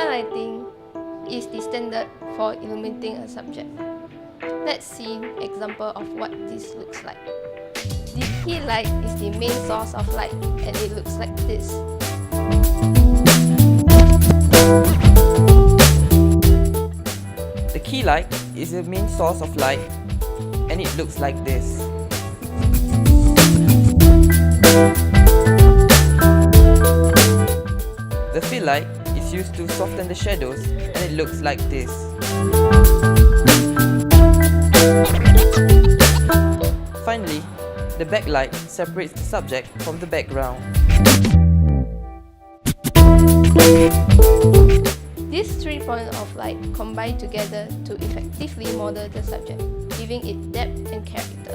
highlighting is the standard for illuminating a subject. Let's see an example of what this looks like. The key light is the main source of light and it looks like this. The key light is the main source of light and it looks like this. The fill light is used to soften the shadows and it looks like this. Finally, the backlight separates the subject from the background. These 3 points of light combine together to effectively model the subject, giving it depth and character.